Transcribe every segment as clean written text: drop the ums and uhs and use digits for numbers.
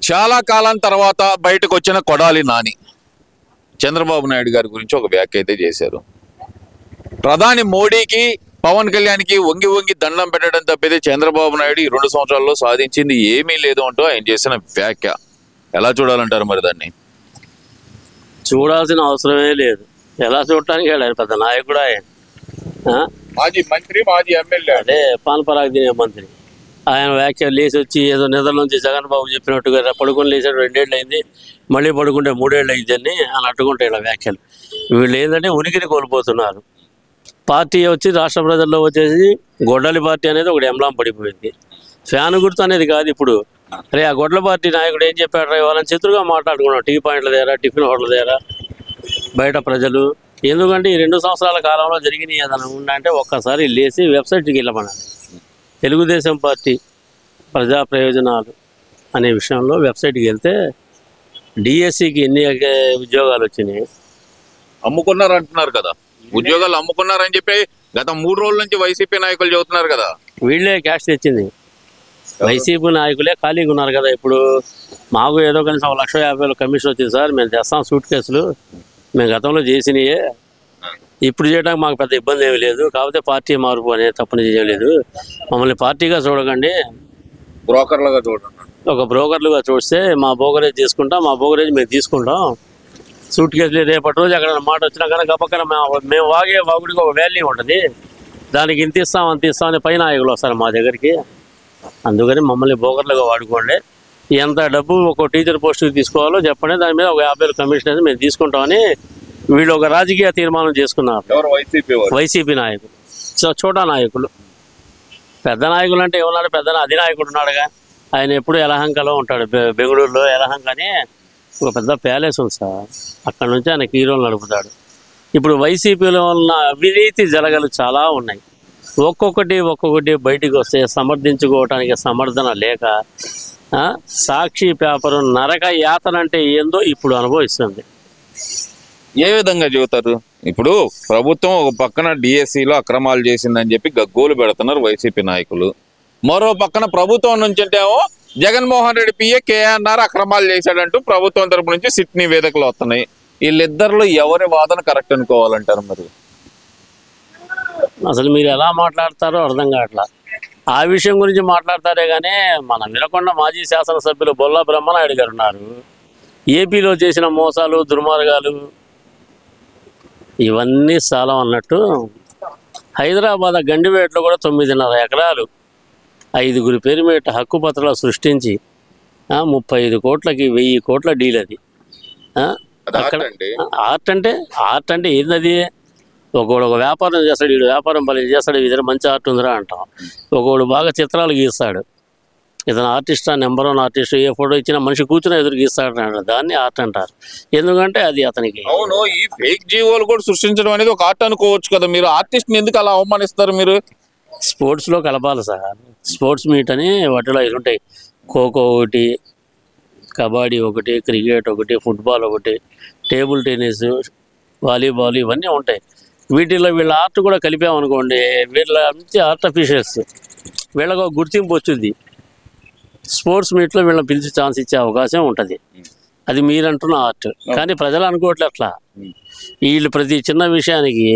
చాలా కాలం తర్వాత బయటకు వచ్చిన కొడాలి నాని చంద్రబాబు నాయుడు గారి గురించి ఒక వ్యాఖ్య అయితే చేశారు. ప్రధాని మోడీకి పవన్ కళ్యాణ్కి వంగి వంగి దండం పెట్టడం తప్పితే చంద్రబాబు నాయుడు ఈ 2 సంవత్సరాల్లో సాధించింది ఏమీ లేదు అంటూ ఆయన చేసిన వ్యాఖ్య ఎలా చూడాలంటారు? మరి దాన్ని చూడాల్సిన అవసరమే లేదు. ఎలా చూడటానికి వెళ్ళారు పెద్ద నాయకుడు ఆయన. మాజీ మంత్రి, మాజీ ఎమ్మెల్యే, అంటే పాన్పరాగ్ తినే మంత్రి. ఆయన వ్యాఖ్యలు లేచి వచ్చి ఏదో నిద్ర నుంచి జగన్ బాబు చెప్పినట్టుగా పడుకొని లేచాడు 2 ఏళ్ళు అయింది, మళ్ళీ పడుకుంటే 3 ఏళ్ళు అయిందని అని అట్టుకుంటే ఇలా వ్యాఖ్యలు. వీళ్ళు ఏంటంటే ఉనికిని కోల్పోతున్నారు. పార్టీ వచ్చి రాష్ట్ర ప్రజల్లో వచ్చేసి గొడ్డలి పార్టీ అనేది ఒకటి ఎంబ్లాం పడిపోయింది. ఫ్యాన్ గుర్తు అనేది కాదు ఇప్పుడు. అరే ఆ గొడ్ల పార్టీ నాయకుడు ఏం చెప్పాడు? వాళ్ళని చిత్రుగా మాట్లాడుకున్నాం టీ పాయింట్ల దగ్గర, టిఫిన్ హోటల్ దగ్గర, బయట ప్రజలు. ఎందుకంటే ఈ 2 సంవత్సరాల కాలంలో జరిగినాయి ఏదైనా ఉందంటే ఒక్కసారి లేచి వెబ్సైట్కి వెళ్ళమన్నారు. తెలుగుదేశం పార్టీ ప్రజా ప్రయోజనాలు అనే విషయంలో వెబ్సైట్కి వెళ్తే డిఎస్సికి ఎన్ని ఉద్యోగాలు వచ్చినాయి? అమ్ముకున్నారు అంటున్నారు కదా, ఉద్యోగాలు అమ్ముకున్నారని చెప్పి గత 3 రోజుల నుంచి వైసీపీ నాయకులు చెబుతున్నారు కదా. వీళ్ళే క్యాష్ తెచ్చింది, వైసీపీ నాయకులే ఖాళీగా ఉన్నారు కదా. ఇప్పుడు మాకు ఏదో కనీసం 1,50,000 కమిషన్ వచ్చింది సార్, మేము తెస్తాం సూట్ కేసులు, మేము గతంలో చేసినయే, ఇప్పుడు చేయడానికి మాకు పెద్ద ఇబ్బంది ఏమీ లేదు, కాకపోతే పార్టీ మార్పు అనేది తప్పని చేయలేదు, మమ్మల్ని పార్టీగా చూడకండి, బ్రోకర్లుగా చూడండి. ఒక బ్రోకర్లుగా చూస్తే మా బోగరేజ్ తీసుకుంటాం, మా బోగరేజ్ మేము తీసుకుంటాం. సూట్ కేసులు రేపటి రోజు అక్కడ మాట వచ్చినా కానీ గప్పకన మేము వాగే వాగుడికి ఒక వాల్యూ ఉంటుంది, దానికి ఇంత ఇస్తాం అంత ఇస్తాం అని పై నాయకులు వస్తారు మా దగ్గరికి. అందుకని మమ్మల్ని బోగర్లుగా వాడుకోండి, ఎంత డబ్బు ఒక టీచర్ పోస్టుకి తీసుకోవాలో చెప్పండి, దాని మీద ఒక 50,000 కమిషన్ అనేది మేము తీసుకుంటామని వీళ్ళు ఒక రాజకీయ తీర్మానం చేసుకున్నారు. వైసీపీ నాయకులు, చోటా నాయకులు. పెద్ద నాయకులు అంటే ఏమన్నాడు? పెద్ద అధినాయకుడు ఉన్నాడుగా, ఆయన ఎప్పుడు యలహంకలో ఉంటాడు. బెంగళూరులో యలహంక అని ఒక పెద్ద ప్యాలెస్ ఉంది సార్, అక్కడ నుంచి ఆయన హీరోలు నడుపుతాడు. ఇప్పుడు వైసీపీలో ఉన్న అవినీతి జరగలు చాలా ఉన్నాయి. ఒక్కొక్కటి బయటికి వస్తే సమర్థించుకోవటానికి సమర్థన లేక సాక్షి పేపరు నరక యాతన అంటే ఏందో ఇప్పుడు అనుభవిస్తుంది. ఏ విధంగా చెబుతారు? ఇప్పుడు ప్రభుత్వం ఒక పక్కన డిఎస్సిలో అక్రమాలు చేసిందని చెప్పి గగ్గోలు పెడుతున్నారు వైసీపీ నాయకులు, మరో పక్కన ప్రభుత్వం నుంచి అంటేమో జగన్మోహన్ రెడ్డి పిఏ కేఎన్ఆర్ అక్రమాలు చేశాడంటూ ప్రభుత్వం తరపు నుంచి సిట్ నివేదికలు వస్తున్నాయి. వీళ్ళిద్దరిలో ఎవరి వాదన కరెక్ట్ అనుకోవాలంటారు? మరి అసలు మీరు ఎలా మాట్లాడతారో అర్థం కావట్లా. ఆ విషయం గురించి మాట్లాడతారే కానీ మన వినకొండ మాజీ శాసనసభ్యులు బొల్లా బ్రహ్మనాయుడు గారు ఉన్నారు. ఏపీలో చేసిన మోసాలు, దుర్మార్గాలు ఇవన్నీ చాలా అన్నట్టు హైదరాబాద్ గండివేటలో కూడా 9.5 ఎకరాలు 5గురి పేరు మీద హక్కు పత్రాలు సృష్టించి 35 కోట్లకి 1000 కోట్ల డీల్ అది. అక్కడ ఆర్ట్ అంటే ఏంటది? ఒకడు ఒక వ్యాపారం చేస్తాడు, వీడు వ్యాపారం పని చేస్తాడు, ఇద్దరు మంచి ఆర్ట్ ఉందిరా అంటాం. ఒకడు బాగా చిత్రాలు గీస్తాడు, ఇతను ఆర్టిస్ట్, నెంబర్ 1 ఆర్టిస్ట్, ఏ ఫోటో ఇచ్చినా మనిషి కూర్చుని ఎదురు గీస్తాడు అంటారు, దాన్ని ఆర్ట్ అంటారు. ఎందుకంటే అది అతనికి. అవును, ఈ ఫేక్ జీవోలు కూడా సృష్టించడం అనేది ఒక ఆర్ట్ అనుకోవచ్చు కదా. మీరు ఆర్టిస్ట్ని ఎందుకు అలా అవమానిస్తారు? మీరు స్పోర్ట్స్లో కలపాలి సార్. స్పోర్ట్స్ మీట్ అని వాటిలో ఇవి ఉంటాయి, ఖోఖో ఒకటి, కబడ్డీ ఒకటి, క్రికెట్ ఒకటి, ఫుట్బాల్ ఒకటి, టేబుల్ టెన్నిస్, వాలీబాల్, ఇవన్నీ ఉంటాయి. వీటిల్లో వీళ్ళ ఆర్ట్ కూడా కలిపామనుకోండి, వీళ్ళ నుంచి ఆర్టిఫిషియల్స్ వీళ్ళకు ఒక గుర్తింపు వచ్చింది. స్పోర్ట్స్ మీట్లో వీళ్ళని పిలిచి ఛాన్స్ ఇచ్చే అవకాశం ఉంటుంది. అది మీరంటున్న ఆర్ట్, కానీ ప్రజలు అనుకోవట్లే అట్లా. వీళ్ళు ప్రతి చిన్న విషయానికి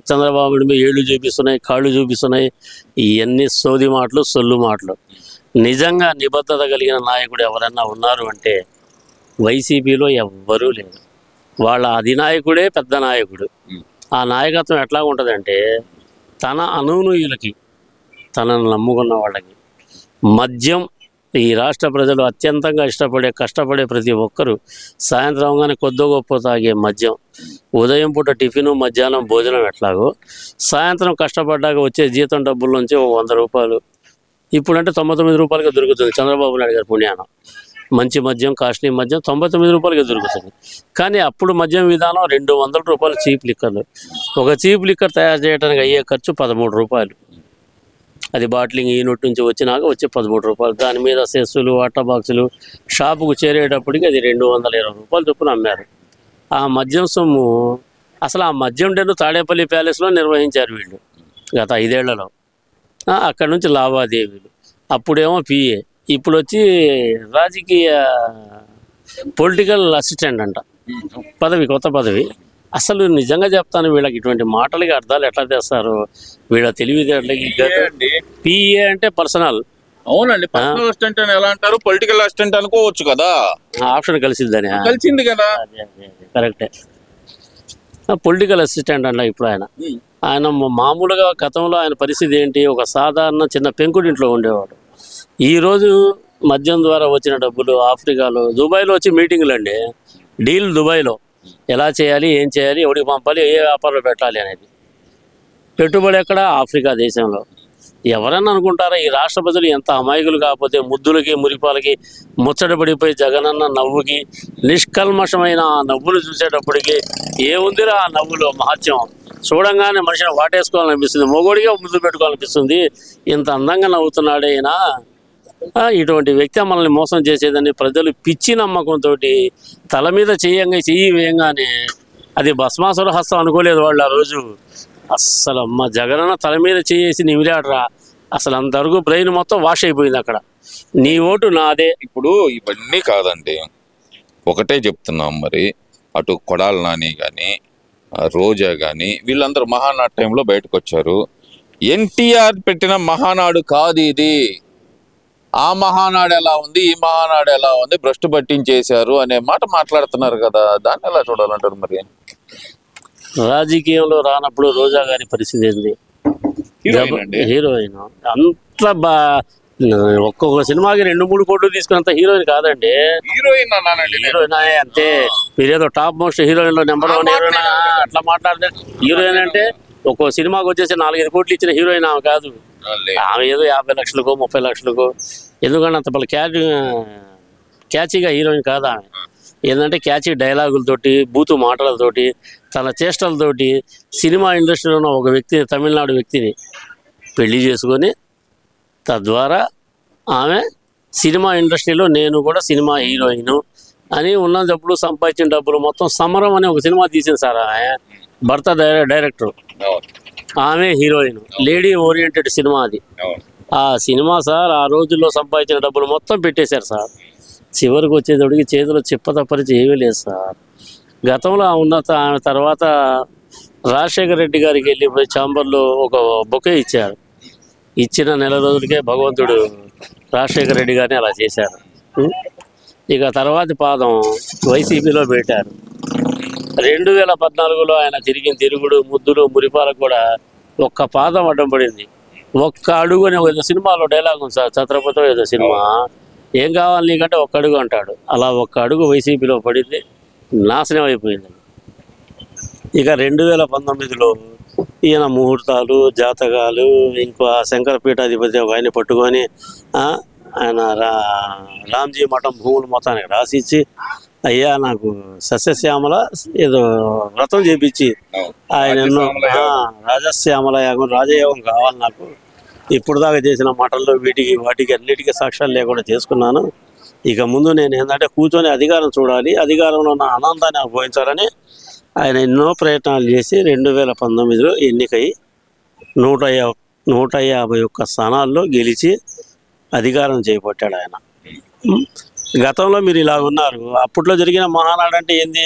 చంద్రబాబు మీద ఏళ్ళు చూపిస్తున్నాయి, కాళ్ళు చూపిస్తున్నాయి. ఇవన్నీ సోది మాటలు, సొల్లు మాటలు. నిజంగా నిబద్ధత కలిగిన నాయకుడు ఎవరన్నా ఉన్నారు అంటే వైసీపీలో ఎవ్వరూ లేరు. వాళ్ళ అధినాయకుడే పెద్ద నాయకుడు. ఆ నాయకత్వం ఎట్లా ఉంటుందంటే తన అనునుయులకి, తనను నమ్ముకున్న వాళ్ళకి మద్యం ఈ రాష్ట్ర ప్రజలు అత్యంతంగా కష్టపడే ప్రతి ఒక్కరూ సాయంత్రం అవగానే కొద్దో గొప్ప తాగే మద్యం, ఉదయం పూట టిఫిను, మధ్యాహ్నం భోజనం ఎట్లాగో, సాయంత్రం కష్టపడ్డాక వచ్చే జీతం డబ్బుల నుంచి 100 రూపాయలు, ఇప్పుడంటే 99 రూపాయలకి దొరుకుతుంది. చంద్రబాబు నాయుడు గారి పుణ్యానం మంచి మద్యం, కాస్ట్లీ మద్యం 99 రూపాయలకి దొరుకుతుంది. కానీ అప్పుడు మద్యం విధానం 200 రూపాయలు చీప్ లిక్కర్లు. ఒక చీప్ లిక్కర్ తయారు చేయడానికి అయ్యే ఖర్చు 13 రూపాయలు. అది బాటిలింగ్ యూనిట్ నుంచి వచ్చినాక వచ్చే 13 రూపాయలు. దాని మీద సెస్సులు, వాటర్ బాక్సులు, షాపుకు చేరేటప్పటికి అది 220 రూపాయలు చొప్పున అమ్మారు. ఆ మద్యం సొమ్ము అసలు ఆ మద్యం డెన్ను తాడేపల్లి ప్యాలెస్లో నిర్వహించారు వీళ్ళు గత 5 ఏళ్లలో. అక్కడి నుంచి లావాదేవీలు. అప్పుడేమో పిఏ, ఇప్పుడు వచ్చి రాజకీయ పొలిటికల్ అసిస్టెంట్ అంట పదవి, కొత్త పదవి. అసలు నిజంగా చెప్తాను, వీళ్ళకి ఇటువంటి మాటలకి అర్థాలు ఎట్లా తెస్తారు? వీళ్ళ తెలివితేటలకి పిఏ అంటే పర్సనల్. అవునండి, పర్సనల్ అసిస్టెంట్ అని ఎలా అంటారు? పొలిటికల్ అసిస్టెంట్ అనుకోవచ్చు కదా. ఆప్షన్ కలిసిద్దని. కలిసింది కదా. కరెక్టే, పొలిటికల్ అసిస్టెంట్ అంట ఇప్పుడు ఆయన. ఆయన మామూలుగా గతంలో ఆయన పరిస్థితి ఏంటి? ఒక సాధారణ చిన్న పెంకుడింట్లో ఉండేవాడు. ఈరోజు మద్యం ద్వారా వచ్చిన డబ్బులు ఆఫ్రికాలో, దుబాయ్లో వచ్చి మీటింగులు అండి, డీల్ దుబాయ్లో ఎలా చేయాలి, ఏం చేయాలి, ఎవరికి పంపాలి, ఏ వ్యాపారంలో పెట్టాలి అనేది. పెట్టుబడి ఎక్కడ? ఆఫ్రికా దేశంలో. ఎవరన్నా అనుకుంటారా ఈ రాష్ట్ర ప్రజలు ఎంత అమాయకులు? కాకపోతే ముద్దులకి మురిపాలకి ముచ్చటపడిపోయి జగనన్న నవ్వుకి, నిష్కల్మషమైన ఆ నవ్వులు చూసేటప్పటికి ఏముందిరా ఆ నవ్వులో మహత్యం? చూడంగానే మనిషిని వాటేసుకోవాలనిపిస్తుంది, మొగోడిగా ముద్దు పెట్టుకోవాలనిపిస్తుంది. ఇంత అందంగా నవ్వుతున్నాడే ఈయన. ఇటువంటి వ్యక్తి మనల్ని మోసం చేసేదని ప్రజలు పిచ్చి నమ్మకంతో తల మీద చెయ్యి వేయంగానే అది భస్మాసుర హస్తం అనుకోలేదు వాళ్ళు ఆ రోజు. అస్సలు అమ్మ జగనన్న తల మీద చేసి నిమిరాడరా, అసలు అంతవరకు బ్రెయిన్ మొత్తం వాష్ అయిపోయింది అక్కడ. నీ ఓటు నాదే. ఇప్పుడు ఇవన్నీ కాదండి, ఒకటే చెప్తున్నాం. మరి అటు కొడాలి నాని కానీ, రోజా కానీ, వీళ్ళందరూ మహానాడు టైంలో బయటకు వచ్చారు. ఎన్టీఆర్ పెట్టిన మహానాడు కాదు ఇది. ఆ మహానాడు ఎలా ఉంది, ఈ మహానాడు ఎలా ఉంది, భ్రష్టు పట్టించేశారు అనే మాట మాట్లాడుతున్నారు కదా. దాన్ని ఎలా చూడాలంటారు? మరి రాజకీయంలో రానప్పుడు రోజా గారి పరిస్థితి ఏంది? హీరోయిన్ అంత ఒక్కొక్క సినిమాకి 2-3 కోట్లు తీసుకున్నంత హీరోయిన్ కాదండి. హీరోయిన్ అంతే. మీరేదో టాప్ మోస్ట్ హీరోయిన్ లో నెంబర్ 1 హీరోయిన్ అట్లా మాట్లాడితే, హీరోయిన్ అంటే ఒక్కో సినిమాకి వచ్చేసి 4-5 కోట్లు ఇచ్చిన హీరోయిన్ ఆమె కాదు. ఆమె ఏదో 50 లక్షలకో 30 లక్షలకో, ఎందుకంటే అంత పలు క్యాచీగా హీరోయిన్ కాదు ఆమె. ఏంటంటే క్యాచీ డైలాగులతోటి, బూతు మాటలతోటి, తన చేష్టలతోటి సినిమా ఇండస్ట్రీలో ఉన్న ఒక వ్యక్తిని, తమిళనాడు వ్యక్తిని పెళ్లి చేసుకొని, తద్వారా ఆమె సినిమా ఇండస్ట్రీలో నేను కూడా సినిమా హీరోయిన్ అని ఉన్న డబ్బులు, సంపాదించిన డబ్బులు మొత్తం సమరం అనే ఒక సినిమా తీసింది సార్. ఆమె భర్త డైరెక్టర్, ఆమె హీరోయిన్. లేడీ ఓరియంటెడ్ సినిమా అది. ఆ సినిమా సార్ ఆ రోజుల్లో సంపాదించిన డబ్బులు మొత్తం పెట్టేశారు సార్. చివరికి వచ్చేటప్పటికి చేతిలో చిప్ప తప్పరిచి ఏమీ లేదు సార్. గతంలో ఉన్న ఆమె తర్వాత రాజశేఖర రెడ్డి గారికి వెళ్ళిపోయి ఛాంబర్లో ఒక బొకే ఇచ్చారు. ఇచ్చిన నెల రోజులకే భగవంతుడు రాజశేఖర రెడ్డి గారిని అలా చేశారు. ఇక తర్వాతి పాదం వైసీపీలో పెట్టారు. 2014లో ఆయన తిరిగిన తిరుగుడు, ముద్దులు మురిపాలకు కూడా ఒక్క పాదం అడ్డం పడింది. ఒక్క అడుగు అని ఏదో సినిమాలో డైలాగ్ ఉంది సార్, ఛత్రపతిలో ఏదో సినిమా, ఏం కావాలి నీకంటే ఒక్క అడుగు అంటాడు. అలా ఒక్క అడుగు వైసీపీలో పడింది, నాశనం అయిపోయింది. ఇక 2019లో ఈయన ముహూర్తాలు, జాతకాలు, ఇంకో శంకరపీఠాధిపతి ఒక ఆయన పట్టుకొని ఆయన రామ్జీ మఠం భూములు మొత్తానికి రాసిచ్చి, అయ్యా నాకు సస్యశ్యామల ఏదో వ్రతం చేపించి, ఆయన ఎన్నో రాజశ్యామల యాగం, రాజయోగం కావాలి నాకు, ఇప్పుడు దాకా చేసిన మాటల్లో వాటికి అన్నిటికీ సాక్ష్యాలు లేకుండా చేసుకున్నాను. ఇక ముందు నేను ఏంటంటే కూర్చొని అధికారం చూడాలి, అధికారంలో ఉన్న ఆనందాన్ని అనుభవించాలని ఆయన ఎన్నో ప్రయత్నాలు చేసి 2019లో ఎన్నికై 151 స్థానాల్లో గెలిచి అధికారం చేపట్టాడు ఆయన. గతంలో మీరు ఇలా ఉన్నారు. అప్పట్లో జరిగిన మహానాడు అంటే ఏంది?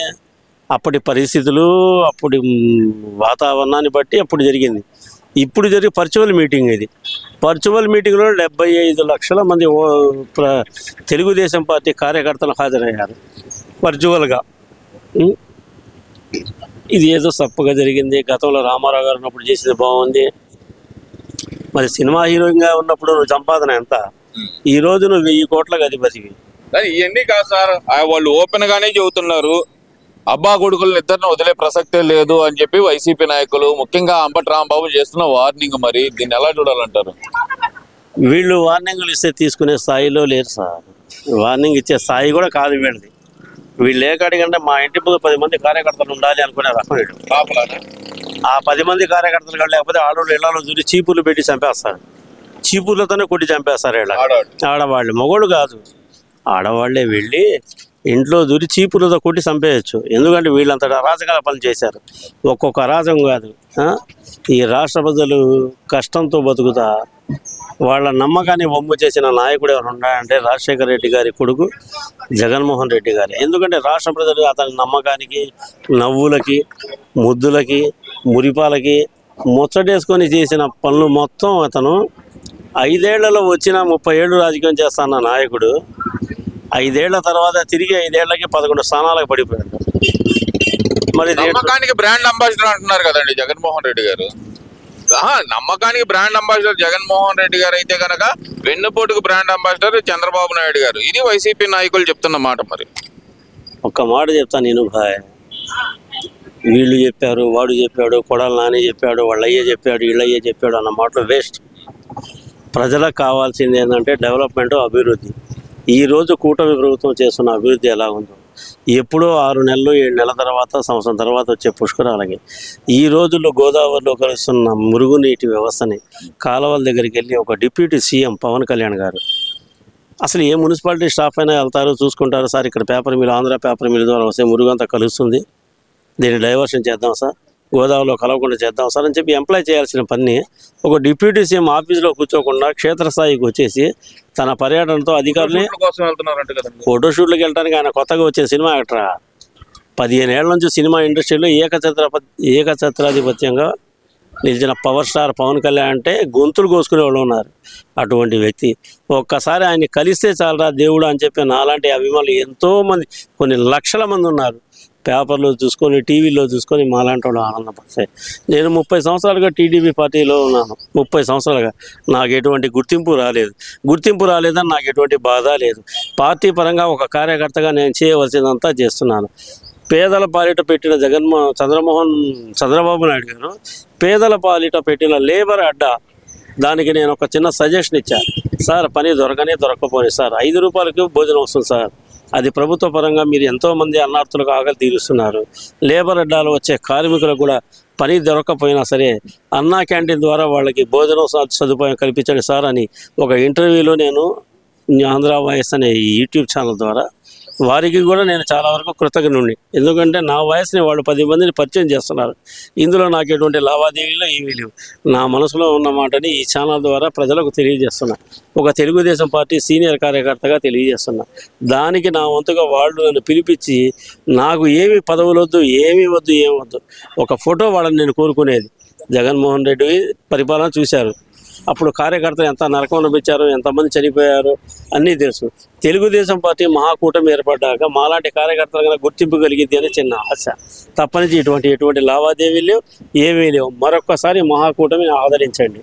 అప్పటి పరిస్థితులు, అప్పటి వాతావరణాన్ని బట్టి అప్పుడు జరిగింది. ఇప్పుడు జరిగే వర్చువల్ మీటింగ్ ఇది. వర్చువల్ మీటింగ్లో 75 లక్షల మంది తెలుగుదేశం పార్టీ కార్యకర్తలు హాజరయ్యారు వర్చువల్గా. ఇది ఏదో సప్పగా జరిగింది. గతంలో రామారావు గారు ఉన్నప్పుడు చేసేది బాగుంది. మరి సినిమా హీరోయిన్గా ఉన్నప్పుడు నువ్వు సంపాదన ఎంత? ఈ రోజు నువ్వు 1000 కోట్లకు అధిపతివి. ఇవన్నీ కాదు సార్, వాళ్ళు ఓపెన్ గానే చెబుతున్నారు అబ్బా కొడుకులను ఇద్దరిని వదిలే ప్రసక్తే లేదు అని చెప్పి వైసీపీ నాయకులు, ముఖ్యంగా అంబటి రాంబాబు చేస్తున్న వార్నింగ్. మరి దీన్ని ఎలా చూడాలంటారు? వీళ్ళు వార్నింగ్లు ఇస్తే తీసుకునే స్థాయిలో లేరు సార్. వార్నింగ్ ఇచ్చే స్థాయి కూడా కాదు వీళ్ళది. వీళ్ళు లేకాడికంటే మా ఇంటి ముందు 10 మంది కార్యకర్తలు ఉండాలి అనుకునే రకం వీళ్ళు. ఆ 10 మంది కార్యకర్తలు కానీ లేకపోతే ఆడవాళ్ళు ఇళ్లలో చూసి చీపుర్లు పెట్టి చంపేస్తారు. చీపుర్లతోనే కొట్టి చంపేస్తారు వీళ్ళ ఆడవాళ్ళు. మగోళ్ళు కాదు, ఆడవాళ్లే వెళ్ళి ఇంట్లో దూరి చీపులతో కొట్టి చంపేయచ్చు. ఎందుకంటే వీళ్ళంత అరాజకాల పనులు చేశారు. ఒక్కొక్క అరాజకం కాదు, ఈ రాష్ట్ర ప్రజలు కష్టంతో బతుకుతా వాళ్ళ నమ్మకాన్ని వమ్ము చేసిన నాయకుడు ఎవరు ఉన్నాడంటే రాజశేఖర రెడ్డి గారి కొడుకు జగన్మోహన్ రెడ్డి గారు. ఎందుకంటే రాష్ట్ర ప్రజలు అతని నమ్మకానికి, నవ్వులకి, ముద్దులకి, మురిపాలకి ముచ్చటేసుకొని చేసిన పనులు మొత్తం అతను 5 ఏళ్లలో వచ్చిన 30 ఏళ్ళు రాజకీయం చేస్తాన్న నాయకుడు 5 ఏళ్ల తర్వాత తిరిగి 5 ఏళ్లకి 11 స్థానాలకు పడిపోయాడు. మరి నమ్మకానికి బ్రాండ్ అంబాసిడర్ అంటున్నారు కదండి జగన్మోహన్ రెడ్డి గారు. నమ్మకానికి బ్రాండ్ అంబాసిడర్ జగన్మోహన్ రెడ్డి గారు అయితే కనుక వెన్నుపోటుకు బ్రాండ్ అంబాసిడర్ చంద్రబాబు నాయుడు గారు. ఇది వైసీపీ నాయకులు చెప్తున్న మాట. మరి ఒక్క మాట చెప్తాను నేను భాయ్, వీళ్ళు చెప్పారు, వాడు చెప్పాడు, కొడాలి నాని చెప్పాడు, వాళ్ళయ్య చెప్పాడు, వీళ్ళయ్య చెప్పాడు అన్న మాటలు వేస్ట్. ప్రజలకు కావాల్సింది ఏంటంటే డెవలప్మెంట్, అభివృద్ధి. ఈరోజు కూటమి ప్రభుత్వం చేస్తున్న అభివృద్ధి ఎలా ఉందో, ఎప్పుడో 6 నెలలు 7 నెలల తర్వాత, సంవత్సరం తర్వాత వచ్చే పుష్కరాలకి ఈ రోజుల్లో గోదావరిలో కలుస్తున్న మురుగునీటి వ్యవస్థని కాలువల దగ్గరికి వెళ్ళి ఒక డిప్యూటీ సీఎం పవన్ కళ్యాణ్ గారు అసలు ఏ మున్సిపాలిటీ స్టాఫ్ అయినా వెళ్తారు, చూసుకుంటారు. సార్ ఇక్కడ paper mill, Andhra paper mill ద్వారా వస్తే మురుగు అంతా కలుస్తుంది, దీన్ని డైవర్షన్ చేద్దాం సార్, గోదావరిలో కలవకుండా చేద్దాం సార్ అని చెప్పి ఎంప్లాయ్ చేయాల్సిన పని ఒక డిప్యూటీ సీఎం ఆఫీస్లో కూర్చోకుండా క్షేత్రస్థాయికి వచ్చేసి తన పర్యటనతో అధికారులే ఫోటోషూట్లకు వెళ్ళడానికి ఆయన కొత్తగా వచ్చిన సినిమా యాక్టరా. 15 ఏళ్ల నుంచి సినిమా ఇండస్ట్రీలో ఏకఛత్రాధిపత్యంగా నిలిచిన పవర్ స్టార్ పవన్ కళ్యాణ్ అంటే గొంతులు కోసుకునే వాళ్ళు ఉన్నారు. అటువంటి వ్యక్తి ఒక్కసారి ఆయన కలిస్తే చాలరా దేవుడు అని చెప్పి నాలాంటి అభిమానులు ఎంతోమంది, కొన్ని లక్షల మంది ఉన్నారు. పేపర్లో చూసుకొని, టీవీలో చూసుకొని మాలాంటి వాళ్ళు ఆనందపడతాయి. నేను 30 సంవత్సరాలుగా టీడీపీ పార్టీలో ఉన్నాను. 30 సంవత్సరాలుగా నాకు ఎటువంటి గుర్తింపు రాలేదని నాకు ఎటువంటి బాధ లేదు. పార్టీ పరంగా ఒక కార్యకర్తగా నేను చేయవలసిందంతా చేస్తున్నాను. పేదల పాలిట పెట్టిన చంద్రబాబు నాయుడు గారు పేదల పాలిట పెట్టిన లేబర్ అడ్డా, దానికి నేను ఒక చిన్న సజెషన్ ఇచ్చాను. సార్ పని దొరకపోయి సార్ 5 రూపాయలకి భోజనం వస్తుంది సార్, అది ప్రభుత్వ పరంగా మీరు ఎంతోమంది అన్నార్థులకు ఆకలి తీరుస్తున్నారు. లేబర్ అడ్డాలు వచ్చే కార్మికులకు కూడా పని దొరకకపోయినా సరే అన్నా క్యాంటీన్ ద్వారా వాళ్ళకి భోజనం సదుపాయం కల్పించండి సార్ అని ఒక ఇంటర్వ్యూలో నేను ఆంధ్ర వాయిస్ అనే యూట్యూబ్ ఛానల్ ద్వారా వారికి కూడా నేను చాలా వరకు కృతజ్ఞుడిని. ఎందుకంటే నా వాయిస్ని వాళ్ళు 10 మందిని పరిచయం చేస్తున్నారు. ఇందులో నాకు ఎటువంటి లావాదేవీలు ఏమీ లేవు. నా మనసులో ఉన్న మాటని ఈ ఛానల్ ద్వారా ప్రజలకు తెలియజేస్తున్నా. ఒక తెలుగుదేశం పార్టీ సీనియర్ కార్యకర్తగా తెలియజేస్తున్నా. దానికి నా వంతుగా వాళ్ళు నన్ను పిలిపించి నాకు ఏమి పదవులు వద్దు, ఏమీ వద్దు, ఒక ఫోటో వాళ్ళని నేను కోరుకునేది. జగన్మోహన్ రెడ్డి పరిపాలన చూశారు, అప్పుడు కార్యకర్తలు ఎంత నరకం అనిపించారు, ఎంతమంది చనిపోయారు అన్నీ తెలుసు. తెలుగుదేశం పార్టీ మహాకూటమి ఏర్పడ్డాక మాలాంటి కార్యకర్తలుగా గుర్తింపు కలిగింది అని చిన్న ఆశ. తప్పనించి ఎటువంటి లావాదేవీలు ఏమీ లేవు. మరొక్కసారి మహాకూటమిని ఆదరించండి.